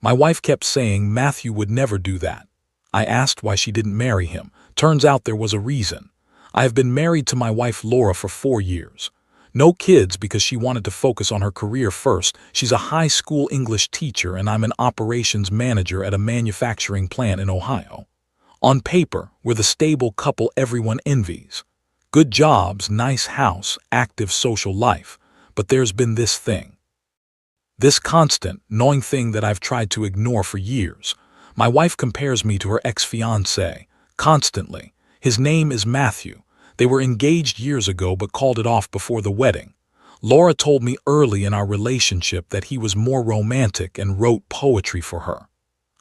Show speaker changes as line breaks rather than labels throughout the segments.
My wife kept saying Matthew would never do that. I asked why she didn't marry him. Turns out there was a reason. I have been married to my wife Laura for 4 years. No kids because she wanted to focus on her career first. She's a high school English teacher and I'm an operations manager at a manufacturing plant in Ohio. On paper, we're the stable couple everyone envies. Good jobs, nice house, active social life. But there's been this thing. This constant, gnawing thing that I've tried to ignore for years. My wife compares me to her ex-fiancé, constantly. His name is Matthew. They were engaged years ago but called it off before the wedding. Laura told me early in our relationship that he was more romantic and wrote poetry for her.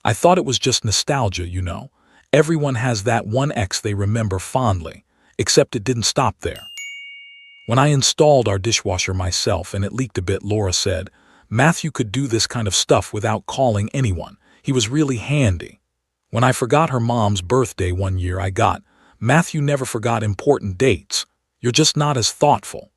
I thought it was just nostalgia, you know. Everyone has that one ex they remember fondly, except it didn't stop there. When I installed our dishwasher myself and it leaked a bit, Laura said, Matthew could do this kind of stuff without calling anyone. He was really handy. When I forgot her mom's birthday one year, I got, Matthew never forgot important dates. You're just not as thoughtful.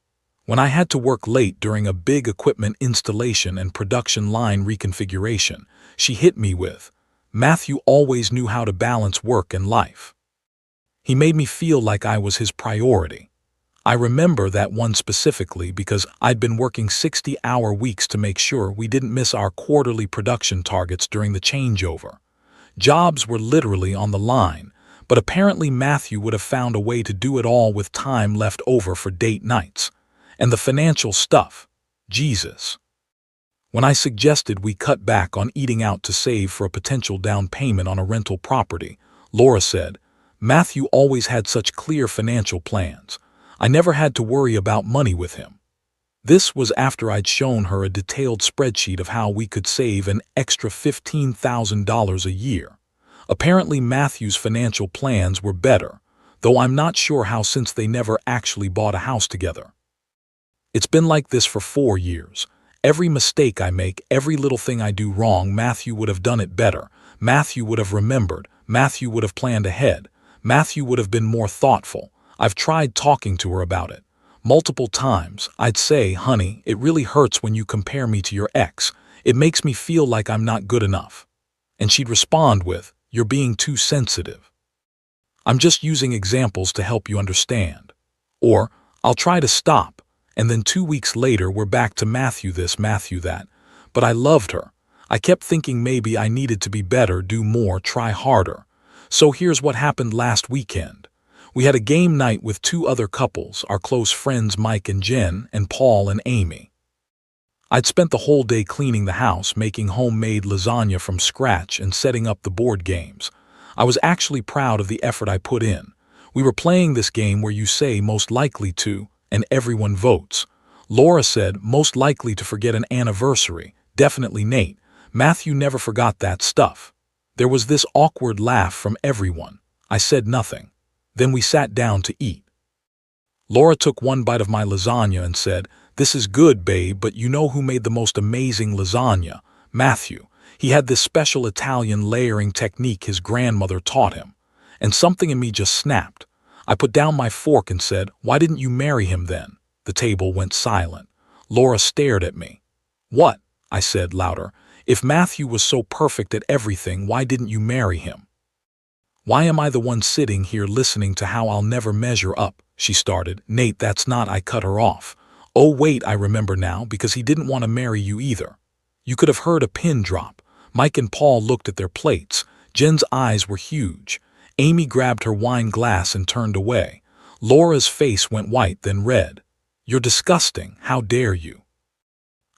When I had to work late during a big equipment installation and production line reconfiguration, she hit me with, Matthew always knew how to balance work and life. He made me feel like I was his priority. I remember that one specifically because I'd been working 60-hour weeks to make sure we didn't miss our quarterly production targets during the changeover. Jobs were literally on the line, but apparently Matthew would have found a way to do it all with time left over for date nights. And the financial stuff, Jesus. When I suggested we cut back on eating out to save for a potential down payment on a rental property, Laura said, Matthew always had such clear financial plans. I never had to worry about money with him. This was after I'd shown her a detailed spreadsheet of how we could save an extra $15,000 a year. Apparently Matthew's financial plans were better, though I'm not sure how since they never actually bought a house together. It's been like this for 4 years. Every mistake I make, every little thing I do wrong, Matthew would have done it better. Matthew would have remembered. Matthew would have planned ahead. Matthew would have been more thoughtful. I've tried talking to her about it. Multiple times, I'd say, honey, it really hurts when you compare me to your ex. It makes me feel like I'm not good enough. And she'd respond with, you're being too sensitive. I'm just using examples to help you understand. Or, I'll try to stop, and then 2 weeks later we're back to Matthew this, Matthew that. But I loved her. I kept thinking maybe I needed to be better, do more, try harder. So here's what happened last weekend. We had a game night with 2 other couples, our close friends Mike and Jen, and Paul and Amy. I'd spent the whole day cleaning the house, making homemade lasagna from scratch and setting up the board games. I was actually proud of the effort I put in. We were playing this game where you say most likely to, and everyone votes. Laura said most likely to forget an anniversary, definitely Nate. Matthew never forgot that stuff. There was this awkward laugh from everyone. I said nothing. Then we sat down to eat. Laura took one bite of my lasagna and said, this is good, babe, but you know who made the most amazing lasagna? Matthew. He had this special Italian layering technique his grandmother taught him. And something in me just snapped. I put down my fork and said, why didn't you marry him then? The table went silent. Laura stared at me. What? I said louder. If Matthew was so perfect at everything, why didn't you marry him? Why am I the one sitting here listening to how I'll never measure up? She started. Nate, that's not, I cut her off. Oh wait, I remember now, because he didn't want to marry you either. You could have heard a pin drop. Mike and Paul looked at their plates. Jen's eyes were huge. Amy grabbed her wine glass and turned away. Laura's face went white, then red. You're disgusting. How dare you?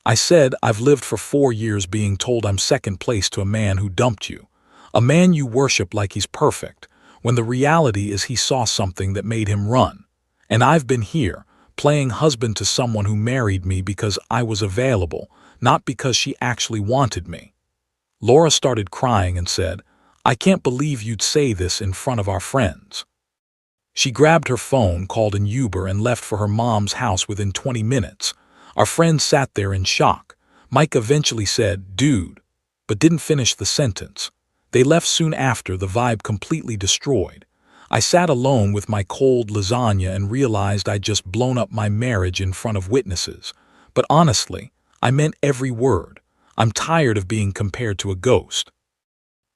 I said, I've lived for 4 years being told I'm second place to a man who dumped you. A man you worship like he's perfect, when the reality is he saw something that made him run. And I've been here, playing husband to someone who married me because I was available, not because she actually wanted me. Laura started crying and said, I can't believe you'd say this in front of our friends. She grabbed her phone, called an Uber, and left for her mom's house within 20 minutes. Our friends sat there in shock. Mike eventually said, dude, but didn't finish the sentence. They left soon after, the vibe completely destroyed. I sat alone with my cold lasagna and realized I'd just blown up my marriage in front of witnesses. But honestly, I meant every word. I'm tired of being compared to a ghost.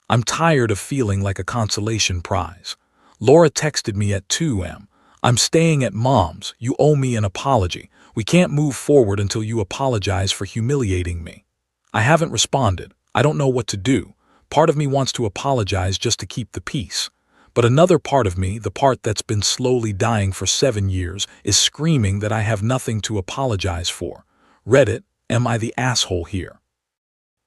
I'm tired of feeling like a consolation prize. Laura texted me at 2 a.m. I'm staying at Mom's. You owe me an apology. We can't move forward until you apologize for humiliating me. I haven't responded. I don't know what to do. Part of me wants to apologize just to keep the peace. But another part of me, the part that's been slowly dying for 7 years, is screaming that I have nothing to apologize for. Reddit, am I the asshole here?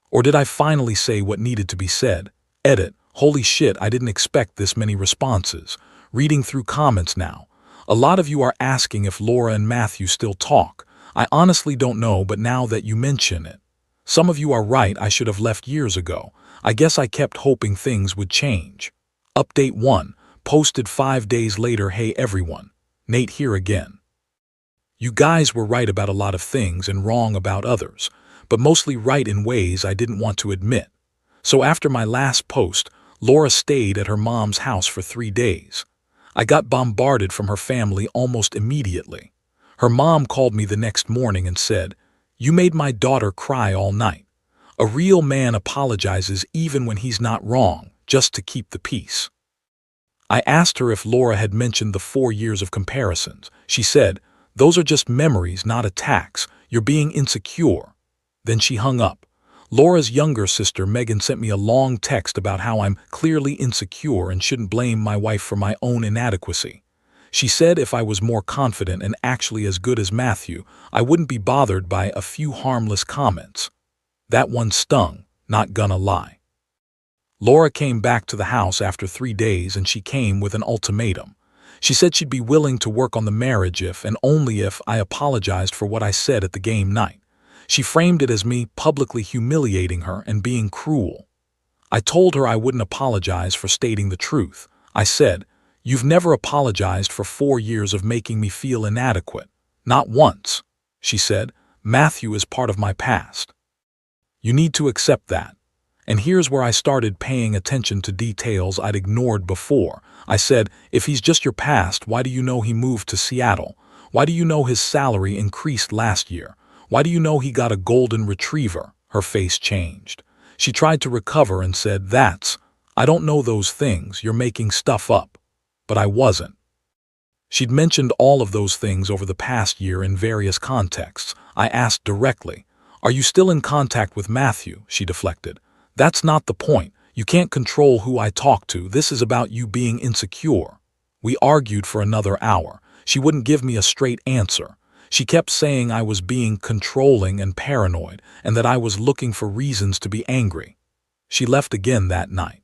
Or did I finally say what needed to be said? Edit, holy shit, I didn't expect this many responses. Reading through comments now. A lot of you are asking if Laura and Matthew still talk. I honestly don't know, but now that you mention it. Some of you are right, I should have left years ago. I guess I kept hoping things would change. Update 1, posted 5 days later. Hey everyone, Nate here again. You guys were right about a lot of things and wrong about others, but mostly right in ways I didn't want to admit. So after my last post, Laura stayed at her mom's house for 3 days. I got bombarded from her family almost immediately. Her mom called me the next morning and said, "You made my daughter cry all night. A real man apologizes even when he's not wrong, just to keep the peace." I asked her if Laura had mentioned the 4 years of comparisons. She said, "Those are just memories, not attacks. You're being insecure." Then she hung up. Laura's younger sister Megan sent me a long text about how I'm clearly insecure and shouldn't blame my wife for my own inadequacy. She said if I was more confident and actually as good as Matthew, I wouldn't be bothered by a few harmless comments. That one stung, not gonna lie. Laura came back to the house after 3 days and she came with an ultimatum. She said she'd be willing to work on the marriage if and only if I apologized for what I said at the game night. She framed it as me publicly humiliating her and being cruel. I told her I wouldn't apologize for stating the truth. I said, "You've never apologized for 4 years of making me feel inadequate. Not once." She said, "Matthew is part of my past. You need to accept that." And here's where I started paying attention to details I'd ignored before. I said, "If he's just your past, why do you know he moved to Seattle? Why do you know his salary increased last year? Why do you know he got a golden retriever?" Her face changed. She tried to recover and said, I don't know those things, you're making stuff up." But I wasn't. She'd mentioned all of those things over the past year in various contexts. I asked directly, "Are you still in contact with Matthew?" She deflected. "That's not the point. You can't control who I talk to. This is about you being insecure." We argued for another hour. She wouldn't give me a straight answer. She kept saying I was being controlling and paranoid, and that I was looking for reasons to be angry. She left again that night.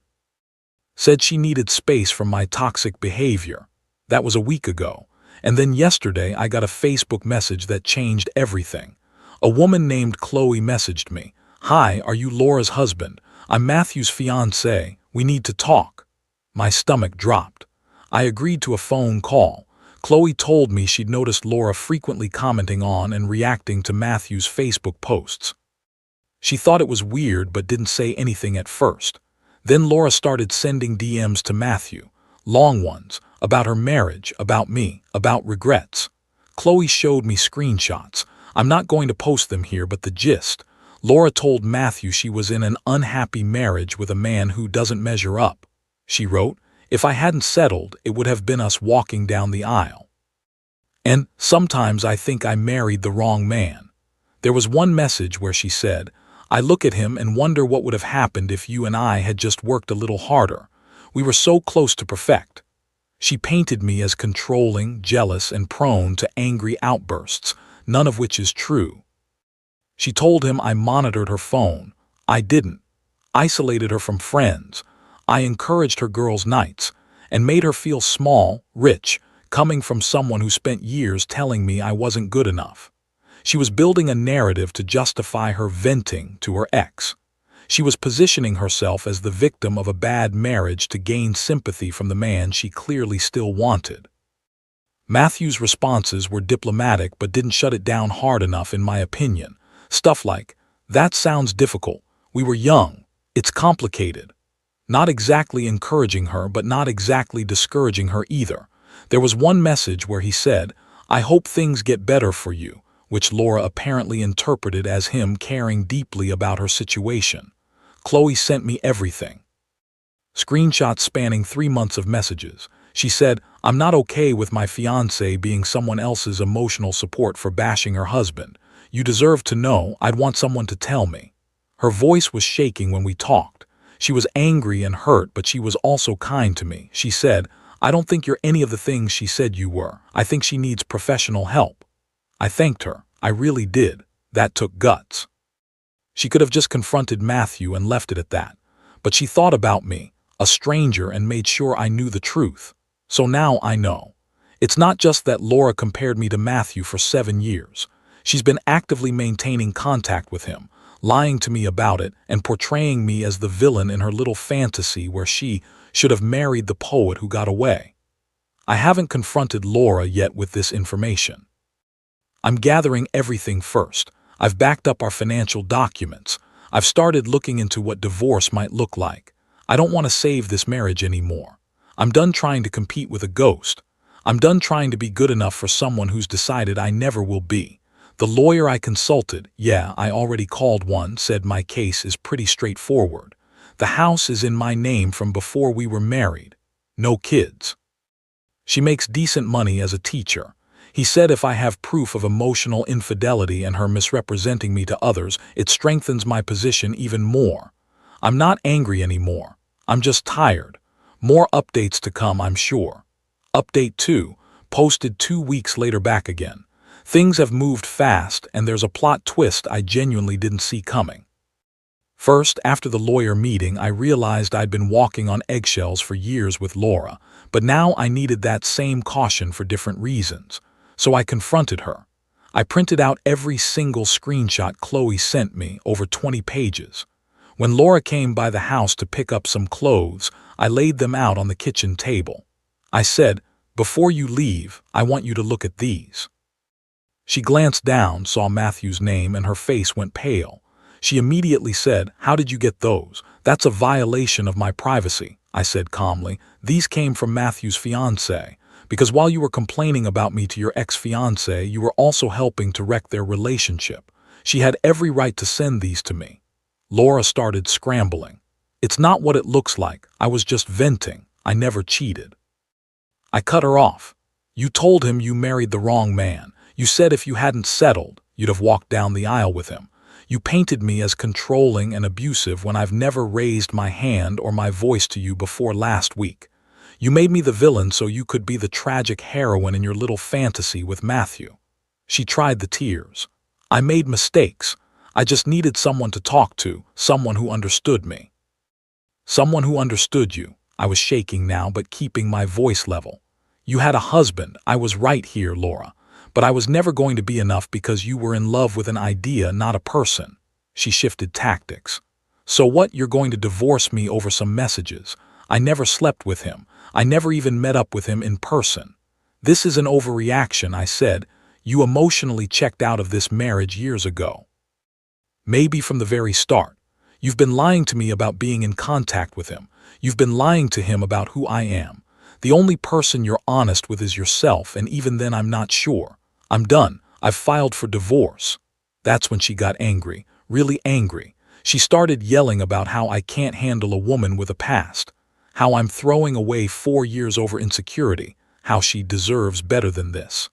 Said she needed space from my toxic behavior. That was a week ago. And then yesterday I got a Facebook message that changed everything. A woman named Qley messaged me, "Hi, are you Laura's husband? I'm Matthew's fiancé. We need to talk." My stomach dropped. I agreed to a phone call. Qley told me she'd noticed Laura frequently commenting on and reacting to Matthew's Facebook posts. She thought it was weird but didn't say anything at first. Then Laura started sending DMs to Matthew, long ones, about her marriage, about me, about regrets. Qley showed me screenshots. I'm not going to post them here, but the gist. Laura told Matthew she was in an unhappy marriage with a man who doesn't measure up. She wrote, "If I hadn't settled, it would have been us walking down the aisle. And sometimes I think I married the wrong man." There was one message where she said, "I look at him and wonder what would have happened if you and I had just worked a little harder. We were so close to perfect." She painted me as controlling, jealous, and prone to angry outbursts, none of which is true. She told him I monitored her phone. I didn't. Isolated her from friends. I encouraged her girls' nights and made her feel small, rich, coming from someone who spent years telling me I wasn't good enough. She was building a narrative to justify her venting to her ex. She was positioning herself as the victim of a bad marriage to gain sympathy from the man she clearly still wanted. Matthew's responses were diplomatic but didn't shut it down hard enough in my opinion. Stuff like, "That sounds difficult. We were young. It's complicated." Not exactly encouraging her, but not exactly discouraging her either. There was one message where he said, "I hope things get better for you. which Laura apparently interpreted as him caring deeply about her situation. Qley sent me everything. Screenshots spanning 3 months of messages. She said, "I'm not okay with my fiancé being someone else's emotional support for bashing her husband. You deserve to know. I'd want someone to tell me." Her voice was shaking when we talked. She was angry and hurt, but she was also kind to me. She said, "I don't think you're any of the things she said you were. I think she needs professional help." I thanked her. I really did. That took guts. She could have just confronted Matthew and left it at that. But she thought about me, a stranger, and made sure I knew the truth. So now I know. It's not just that Laura compared me to Matthew for 7 years. She's been actively maintaining contact with him, lying to me about it, and portraying me as the villain in her little fantasy where she should have married the poet who got away. I haven't confronted Laura yet with this information. I'm gathering everything first. I've backed up our financial documents. I've started looking into what divorce might look like. I don't want to save this marriage anymore. I'm done trying to compete with a ghost. I'm done trying to be good enough for someone who's decided I never will be. The lawyer I consulted, I already called one, said my case is pretty straightforward. The house is in my name from before we were married. No kids. She makes decent money as a teacher. He said if I have proof of emotional infidelity and her misrepresenting me to others, it strengthens my position even more. I'm not angry anymore. I'm just tired. More updates to come, I'm sure. Update 2, posted 2 weeks later back again. Things have moved fast, and there's a plot twist I genuinely didn't see coming. First, after the lawyer meeting, I realized I'd been walking on eggshells for years with Laura, but now I needed that same caution for different reasons. So I confronted her. I printed out every single screenshot Qley sent me, over 20 pages. When Laura came by the house to pick up some clothes, I laid them out on the kitchen table. I said, "Before you leave, I want you to look at these." She glanced down, saw Matthew's name, and her face went pale. She immediately said, "How did you get those? That's a violation of my privacy," I said calmly. "These came from Matthew's fiancé. Because while you were complaining about me to your ex-fiancé, you were also helping to wreck their relationship. She had every right to send these to me." Laura started scrambling. "It's not what it looks like. I was just venting. I never cheated." I cut her off. "You told him you married the wrong man. You said if you hadn't settled, you'd have walked down the aisle with him. You painted me as controlling and abusive when I've never raised my hand or my voice to you before last week. You made me the villain so you could be the tragic heroine in your little fantasy with Matthew." She tried the tears. "I made mistakes. I just needed someone to talk to, someone who understood me." "Someone who understood you." I was shaking now, but keeping my voice level. "You had a husband. I was right here, Laura. But I was never going to be enough because you were in love with an idea, not a person." She shifted tactics. "So what, you're going to divorce me over some messages? I never slept with him. I never even met up with him in person." "This is an overreaction," I said. "You emotionally checked out of this marriage years ago. Maybe from the very start. You've been lying to me about being in contact with him. You've been lying to him about who I am. The only person you're honest with is yourself, and even then I'm not sure. I'm done. I've filed for divorce." That's when she got angry, really angry. She started yelling about how I can't handle a woman with a past, how I'm throwing away 4 years over insecurity, how she deserves better than this.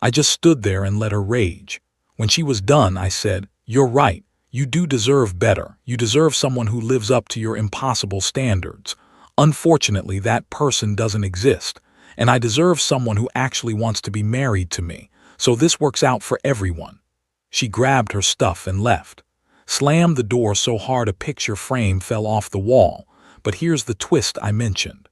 I just stood there and let her rage. When she was done, I said, "You're right. You do deserve better. You deserve someone who lives up to your impossible standards. Unfortunately, that person doesn't exist, and I deserve someone who actually wants to be married to me, so this works out for everyone." She grabbed her stuff and left. Slammed the door so hard a picture frame fell off the wall. But here's the twist I mentioned.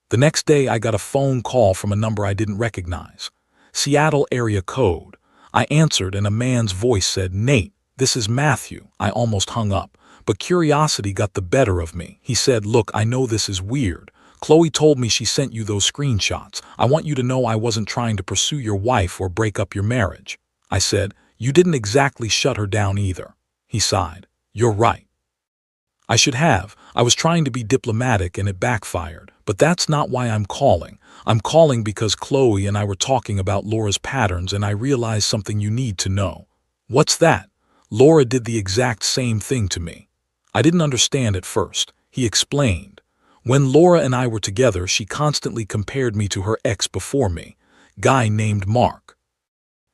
The next day I got a phone call from a number I didn't recognize. Seattle area code. I answered and a man's voice said, "Nate, this is Matthew." I almost hung up, but curiosity got the better of me. He said, "Look, I know this is weird. Qley told me she sent you those screenshots. I want you to know I wasn't trying to pursue your wife or break up your marriage." I said, "You didn't exactly shut her down either." He sighed. "You're right. I should have. I was trying to be diplomatic and it backfired, But that's not why I'm calling. I'm calling because Qley and I were talking about Laura's patterns and I realized something you need to know. What's that? Laura did the exact same thing to me. I didn't understand at first. He explained. When Laura and I were together, she constantly compared me to her ex before me, guy named Mark.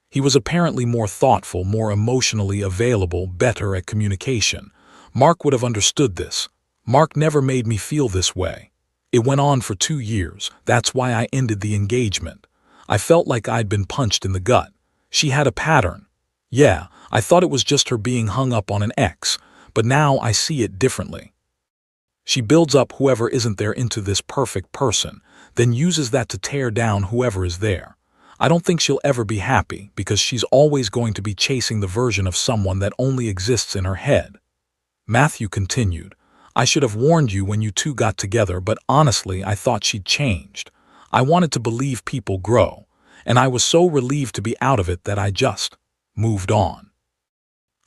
He was apparently more thoughtful, more emotionally available, better at communication. Mark would have understood this. Mark never made me feel this way. It went on for 2 years. That's why I ended the engagement. I felt like I'd been punched in the gut. She had a pattern. Yeah, I thought it was just her being hung up on an ex, but now I see it differently. She builds up whoever isn't there into this perfect person, then uses that to tear down whoever is there. I don't think she'll ever be happy because she's always going to be chasing the version of someone that only exists in her head. Matthew continued, I should have warned you when you two got together, but honestly, I thought she'd changed. I wanted to believe people grow, and I was so relieved to be out of it that I just moved on.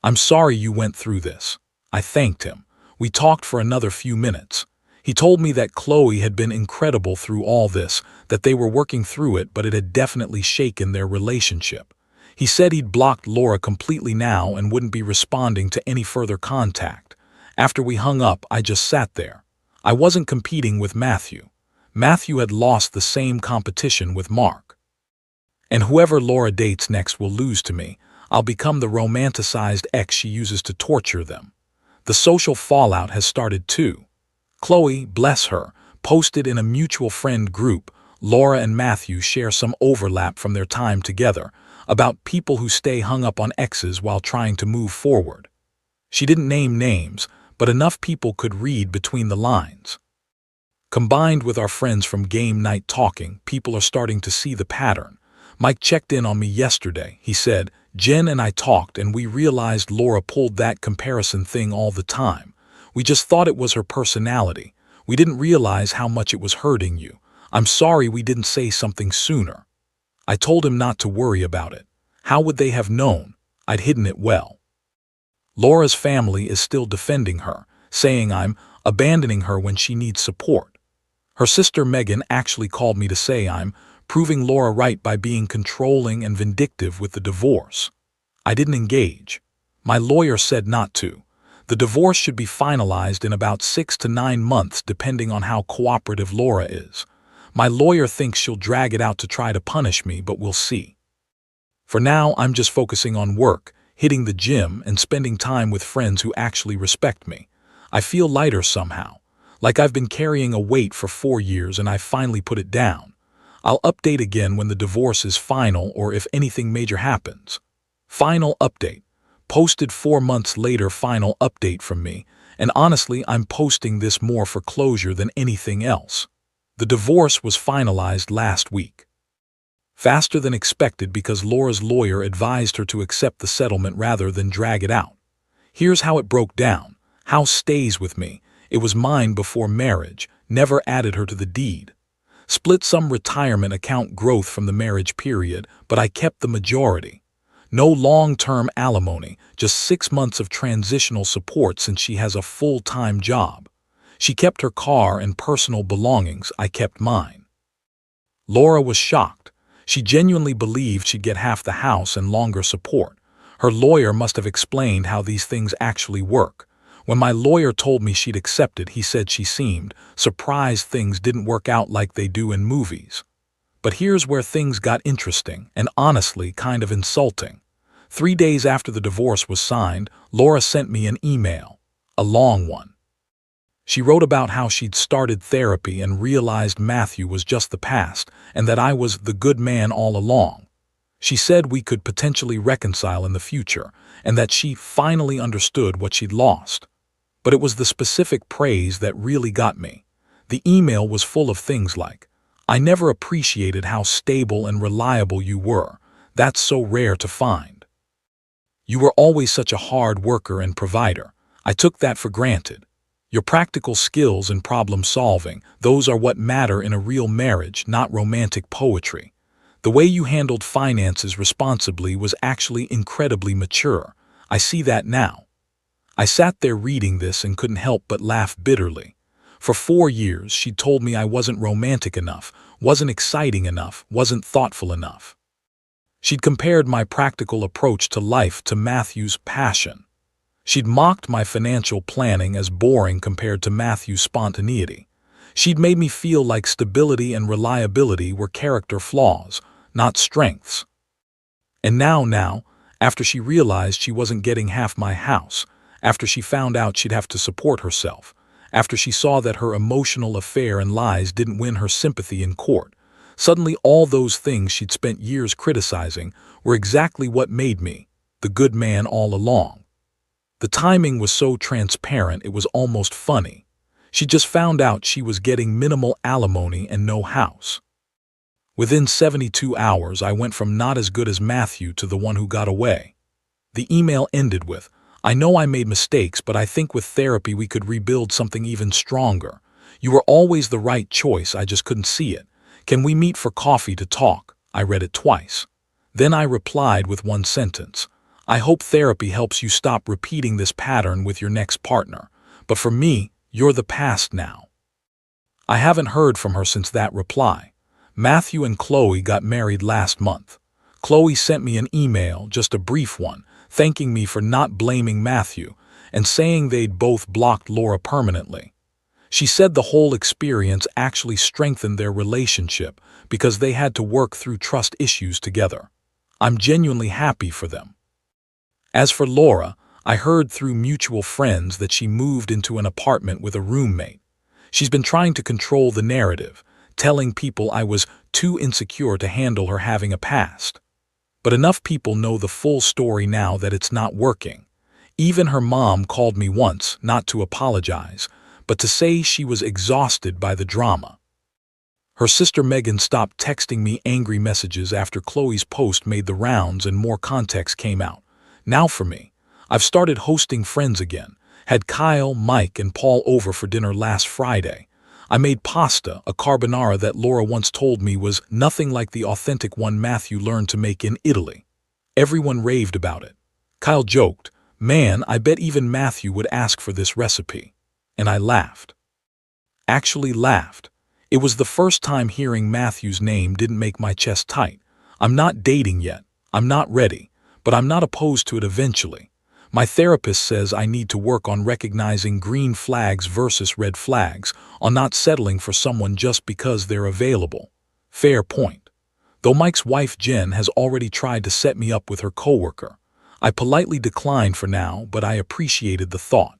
I'm sorry you went through this. I thanked him. We talked for another few minutes. He told me that Qley had been incredible through all this, that they were working through it, but it had definitely shaken their relationship. He said he'd blocked Laura completely now and wouldn't be responding to any further contact. After we hung up, I just sat there. I wasn't competing with Matthew. Matthew had lost the same competition with Mark. And whoever Laura dates next will lose to me. I'll become the romanticized ex she uses to torture them. The social fallout has started too. Qley, bless her, posted in a mutual friend group. Laura and Matthew share some overlap from their time together, about people who stay hung up on exes while trying to move forward. She didn't name names, but enough people could read between the lines. Combined with our friends from game night talking, people are starting to see the pattern. Mike checked in on me yesterday. He said, Jen and I talked and we realized Laura pulled that comparison thing all the time. We just thought it was her personality. We didn't realize how much it was hurting you. I'm sorry we didn't say something sooner. I told him not to worry about it. How would they have known? I'd hidden it well. Laura's family is still defending her, saying I'm abandoning her when she needs support. Her sister Megan actually called me to say I'm proving Laura right by being controlling and vindictive with the divorce. I didn't engage. My lawyer said not to. The divorce should be finalized in about 6 to 9 months depending on how cooperative Laura is. My lawyer thinks she'll drag it out to try to punish me, but we'll see. For now, I'm just focusing on work, hitting the gym, and spending time with friends who actually respect me. I feel lighter somehow, like I've been carrying a weight for 4 years and I finally put it down. I'll update again when the divorce is final or if anything major happens. Final update. Posted 4 months later, final update from me, and honestly I'm posting this more for closure than anything else. The divorce was finalized last week. Faster than expected because Laura's lawyer advised her to accept the settlement rather than drag it out. Here's how it broke down. House stays with me. It was mine before marriage, never added her to the deed. Split some retirement account growth from the marriage period, but I kept the majority. No long-term alimony, just 6 months of transitional support since she has a full-time job. She kept her car and personal belongings, I kept mine. Laura was shocked. She genuinely believed she'd get half the house and longer support. Her lawyer must have explained how these things actually work. When my lawyer told me she'd accepted, he said she seemed surprised things didn't work out like they do in movies. But here's where things got interesting and honestly kind of insulting. 3 days after the divorce was signed, Laura sent me an email, a long one. She wrote about how she'd started therapy and realized Matthew was just the past and that I was the good man all along. She said we could potentially reconcile in the future and that she finally understood what she'd lost. But it was the specific praise that really got me. The email was full of things like, I never appreciated how stable and reliable you were. That's so rare to find. You were always such a hard worker and provider. I took that for granted. Your practical skills and problem solving, those are what matter in a real marriage, not romantic poetry. The way you handled finances responsibly was actually incredibly mature. I see that now. I sat there reading this and couldn't help but laugh bitterly. For 4 years, she'd told me I wasn't romantic enough, wasn't exciting enough, wasn't thoughtful enough. She'd compared my practical approach to life to Matthew's passion. She'd mocked my financial planning as boring compared to Matthew's spontaneity. She'd made me feel like stability and reliability were character flaws, not strengths. And now, after she realized she wasn't getting half my house, after she found out she'd have to support herself, after she saw that her emotional affair and lies didn't win her sympathy in court, suddenly all those things she'd spent years criticizing were exactly what made me the good man all along. The timing was so transparent it was almost funny. She just found out she was getting minimal alimony and no house. Within 72 hours, I went from not as good as Matthew to the one who got away. The email ended with, "I know I made mistakes, but I think with therapy we could rebuild something even stronger. You were always the right choice, I just couldn't see it. Can we meet for coffee to talk?" I read it twice. Then I replied with one sentence. "I hope therapy helps you stop repeating this pattern with your next partner. But for me, you're the past now." I haven't heard from her since that reply. Matthew and Qley got married last month. Qley sent me an email, just a brief one, thanking me for not blaming Matthew and saying they'd both blocked Laura permanently. She said the whole experience actually strengthened their relationship because they had to work through trust issues together. I'm genuinely happy for them. As for Laura, I heard through mutual friends that she moved into an apartment with a roommate. She's been trying to control the narrative, telling people I was too insecure to handle her having a past. But enough people know the full story now that it's not working. Even her mom called me once, not to apologize, but to say she was exhausted by the drama. Her sister Megan stopped texting me angry messages after Qley's post made the rounds and more context came out. Now for me, I've started hosting friends again. Had Kyle, Mike, and Paul over for dinner last Friday. I made pasta, a carbonara that Laura once told me was nothing like the authentic one Matthew learned to make in Italy. Everyone raved about it. Kyle joked, "Man, I bet even Matthew would ask for this recipe." And I laughed. Actually laughed. It was the first time hearing Matthew's name didn't make my chest tight. I'm not dating yet. I'm not ready. But I'm not opposed to it eventually. My therapist says I need to work on recognizing green flags versus red flags, on not settling for someone just because they're available. Fair point. Though Mike's wife Jen has already tried to set me up with her coworker. I politely declined for now, but I appreciated the thought.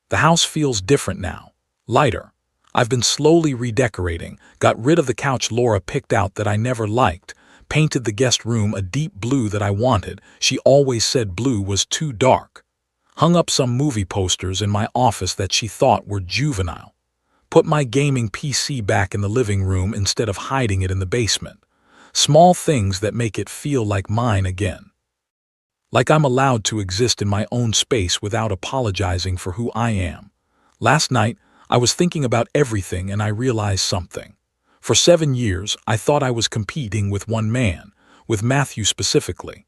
The house feels different now. Lighter. I've been slowly redecorating, got rid of the couch Laura picked out that I never liked, painted the guest room a deep blue that I wanted. She always said blue was too dark. Hung up some movie posters in my office that she thought were juvenile. Put my gaming PC back in the living room instead of hiding it in the basement. Small things that make it feel like mine again. Like I'm allowed to exist in my own space without apologizing for who I am. Last night, I was thinking about everything and I realized something. For 7 years, I thought I was competing with one man, with Matthew specifically.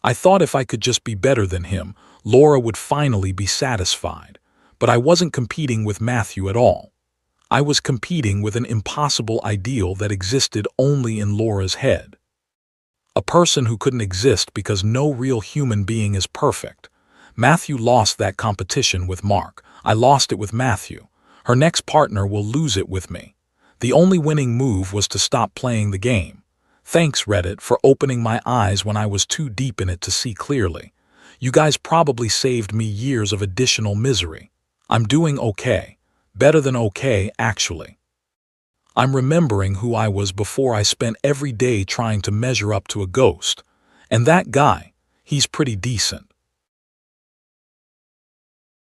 I thought if I could just be better than him, Laura would finally be satisfied. But I wasn't competing with Matthew at all. I was competing with an impossible ideal that existed only in Laura's head. A person who couldn't exist because no real human being is perfect. Matthew lost that competition with Mark. I lost it with Matthew. Her next partner will lose it with me. The only winning move was to stop playing the game. Thanks, Reddit, for opening my eyes when I was too deep in it to see clearly. You guys probably saved me years of additional misery. I'm doing okay. Better than okay, actually. I'm remembering who I was before I spent every day trying to measure up to a ghost. And that guy, he's pretty decent.